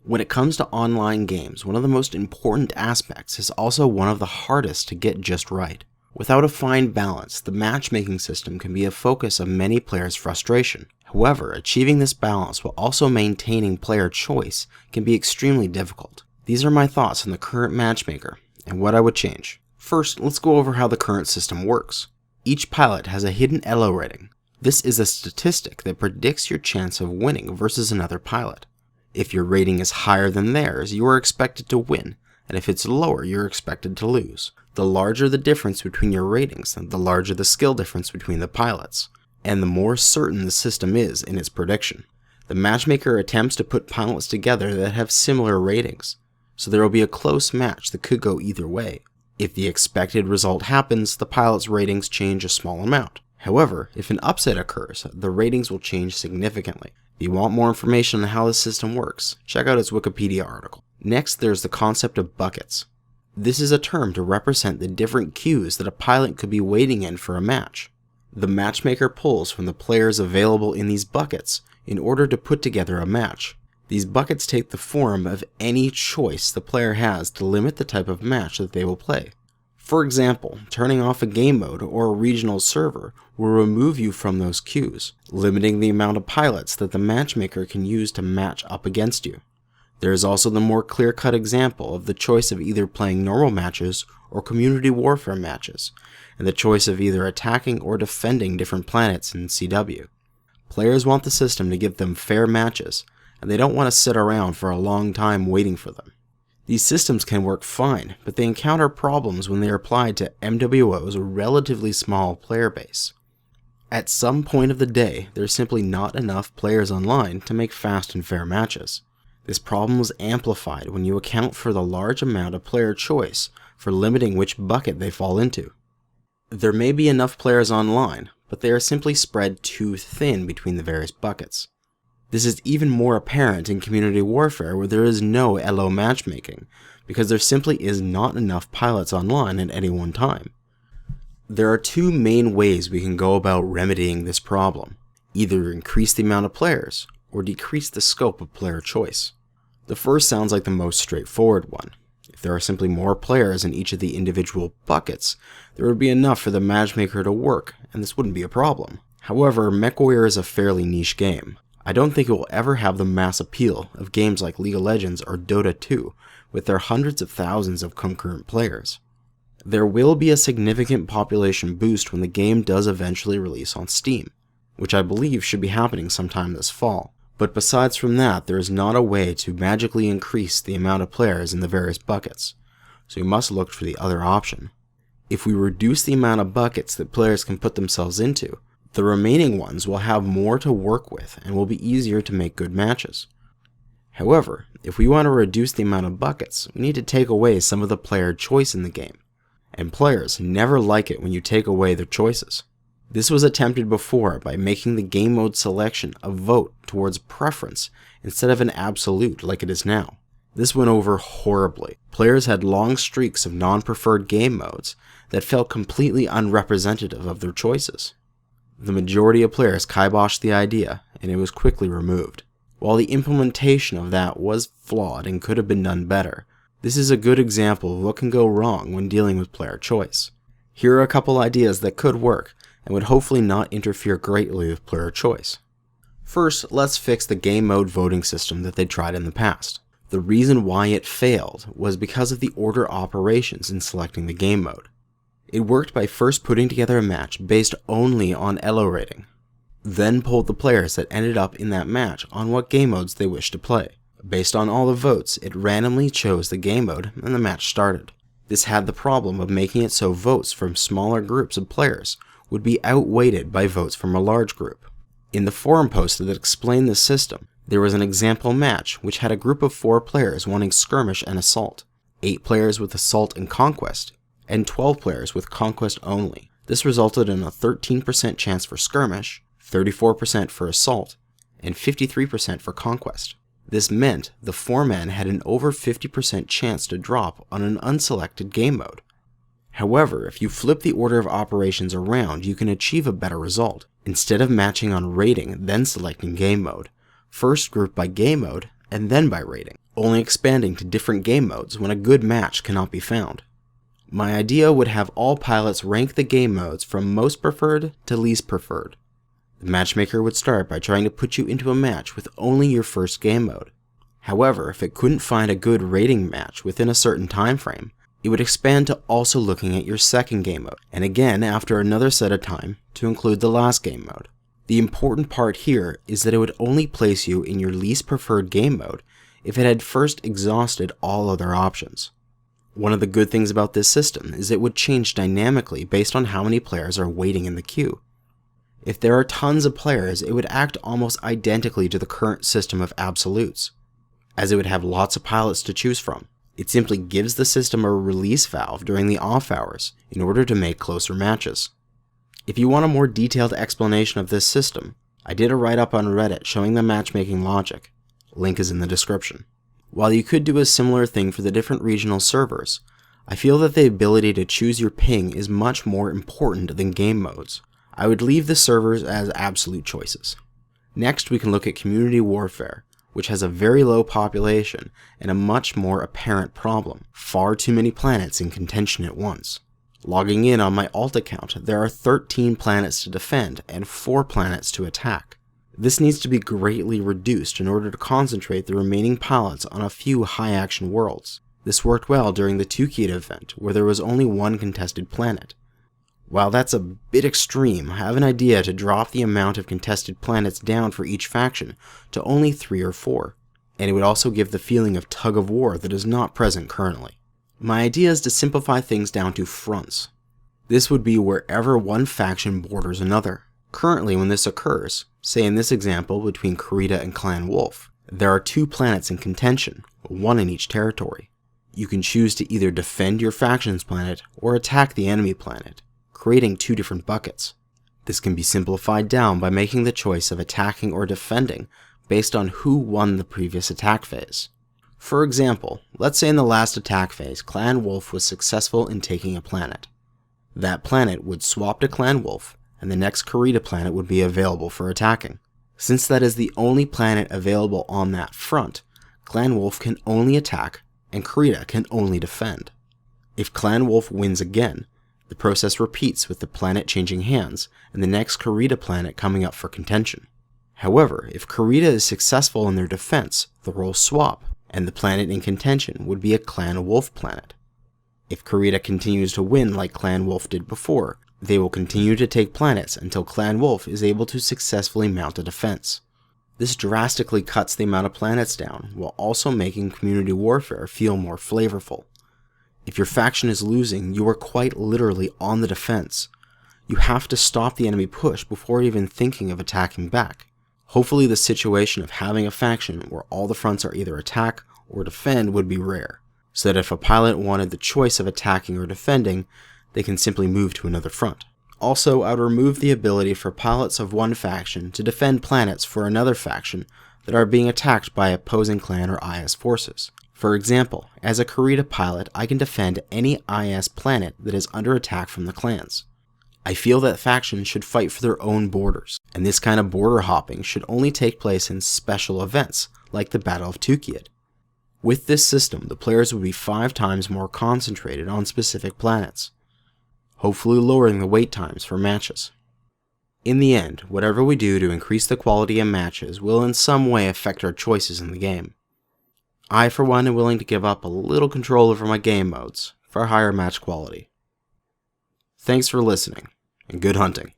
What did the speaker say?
When it comes to online games, one of the most important aspects is also one of the hardest to get just right. Without a fine balance, the matchmaking system can be a focus of many players' frustration. However, achieving this balance while also maintaining player choice can be extremely difficult. These are my thoughts on the current matchmaker and what I would change. First, let's go over how the current system works. Each pilot has a hidden ELO rating. This is a statistic that predicts your chance of winning versus another pilot. If your rating is higher than theirs, you are expected to win, and if it's lower, you're expected to lose. The larger the difference between your ratings, the larger the skill difference between the pilots, and the more certain the system is in its prediction. The matchmaker attempts to put pilots together that have similar ratings, so there will be a close match that could go either way. If the expected result happens, the pilot's ratings change a small amount. However, if an upset occurs, the ratings will change significantly. If you want more information on how this system works, check out its Wikipedia article. Next, there's the concept of buckets. This is a term to represent the different queues that a pilot could be waiting in for a match. The matchmaker pulls from the players available in these buckets in order to put together a match. These buckets take the form of any choice the player has to limit the type of match that they will play. For example, turning off a game mode or a regional server will remove you from those queues, limiting the amount of pilots that the matchmaker can use to match up against you. There is also the more clear-cut example of the choice of either playing normal matches or community warfare matches, and the choice of either attacking or defending different planets in CW. Players want the system to give them fair matches, and they don't want to sit around for a long time waiting for them. These systems can work fine, but they encounter problems when they are applied to MWO's relatively small player base. At some point of the day, there's simply not enough players online to make fast and fair matches. This problem is amplified when you account for the large amount of player choice for limiting which bucket they fall into. There may be enough players online, but they are simply spread too thin between the various buckets. This is even more apparent in community warfare where there is no ELO matchmaking, because there simply is not enough pilots online at any one time. There are two main ways we can go about remedying this problem: either increase the amount of players, or decrease the scope of player choice. The first sounds like the most straightforward one. If there are simply more players in each of the individual buckets, there would be enough for the matchmaker to work, and this wouldn't be a problem. However, MechWarrior is a fairly niche game. I don't think it will ever have the mass appeal of games like League of Legends or Dota 2, with their hundreds of thousands of concurrent players. There will be a significant population boost when the game does eventually release on Steam, which I believe should be happening sometime this fall. But besides from that, there is not a way to magically increase the amount of players in the various buckets, so you must look for the other option. If we reduce the amount of buckets that players can put themselves into, the remaining ones will have more to work with and will be easier to make good matches. However, if we want to reduce the amount of buckets, we need to take away some of the player choice in the game, and players never like it when you take away their choices. This was attempted before by making the game mode selection a vote towards preference instead of an absolute like it is now. This went over horribly. Players had long streaks of non-preferred game modes that felt completely unrepresentative of their choices. The majority of players kiboshed the idea, and it was quickly removed. While the implementation of that was flawed and could have been done better, this is a good example of what can go wrong when dealing with player choice. Here are a couple ideas that could work, and would hopefully not interfere greatly with player choice. First, let's fix the game mode voting system that they tried in the past. The reason why it failed was because of the order operations in selecting the game mode. It worked by first putting together a match based only on ELO rating, then polled the players that ended up in that match on what game modes they wished to play. Based on all the votes, it randomly chose the game mode and the match started. This had the problem of making it so votes from smaller groups of players would be outweighted by votes from a large group. In the forum post that explained this system, there was an example match which had a group of 4 players wanting skirmish and assault, 8 players with assault and conquest, and 12 players with conquest only. This resulted in a 13% chance for skirmish, 34% for assault, and 53% for conquest. This meant the 4-man had an over 50% chance to drop on an unselected game mode. However, if you flip the order of operations around, you can achieve a better result. Instead of matching on rating, then selecting game mode, first group by game mode, and then by rating. only expanding to different game modes when a good match cannot be found. My idea would have all pilots rank the game modes from most preferred to least preferred. The matchmaker would start by trying to put you into a match with only your first game mode. However, if it couldn't find a good rating match within a certain time frame, it would expand to also looking at your second game mode, and again after another set of time to include the last game mode. The important part here is that it would only place you in your least preferred game mode if it had first exhausted all other options. One of the good things about this system is it would change dynamically based on how many players are waiting in the queue. If there are tons of players, it would act almost identically to the current system of absolutes, as it would have lots of pilots to choose from. It simply gives the system a release valve during the off hours in order to make closer matches. If you want a more detailed explanation of this system, I did a write-up on Reddit showing the matchmaking logic. Link is in the description. While you could do a similar thing for the different regional servers, I feel that the ability to choose your ping is much more important than game modes. I would leave the servers as absolute choices. Next, we can look at community warfare, which has a very low population and a much more apparent problem: far too many planets in contention at once. Logging in on my alt account, there are 13 planets to defend and 4 planets to attack. This needs to be greatly reduced in order to concentrate the remaining pilots on a few high-action worlds. This worked well during the Tukid event, where there was only one contested planet. While that's a bit extreme, I have an idea to drop the amount of contested planets down for each faction to only 3 or 4, and it would also give the feeling of tug of war that is not present currently. My idea is to simplify things down to fronts. This would be wherever one faction borders another. Currently, when this occurs, say in this example between Kurita and Clan Wolf, there are 2 planets in contention, 1 in each territory. You can choose to either defend your faction's planet or attack the enemy planet, creating 2 different buckets. This can be simplified down by making the choice of attacking or defending based on who won the previous attack phase. For example, let's say in the last attack phase, Clan Wolf was successful in taking a planet. That planet would swap to Clan Wolf, and the next Kurita planet would be available for attacking. Since that is the only planet available on that front, Clan Wolf can only attack, and Kurita can only defend. If Clan Wolf wins again, the process repeats with the planet changing hands and the next Kurita planet coming up for contention. However, if Kurita is successful in their defense, the roles swap, and the planet in contention would be a Clan Wolf planet. If Kurita continues to win like Clan Wolf did before, they will continue to take planets until Clan Wolf is able to successfully mount a defense. This drastically cuts the amount of planets down, while also making community warfare feel more flavorful. If your faction is losing, you are quite literally on the defense. You have to stop the enemy push before even thinking of attacking back. Hopefully the situation of having a faction where all the fronts are either attack or defend would be rare, so that if a pilot wanted the choice of attacking or defending, they can simply move to another front. Also, I would remove the ability for pilots of one faction to defend planets for another faction that are being attacked by opposing clan or IS forces. For example, as a Kurita pilot, I can defend any IS planet that is under attack from the clans. I feel that factions should fight for their own borders, and this kind of border hopping should only take place in special events, like the Battle of Tukid. With this system, the players would be 5 times more concentrated on specific planets, hopefully lowering the wait times for matches. In the end, whatever we do to increase the quality of matches will in some way affect our choices in the game. I, for one, am willing to give up a little control over my game modes for higher match quality. Thanks for listening, and good hunting.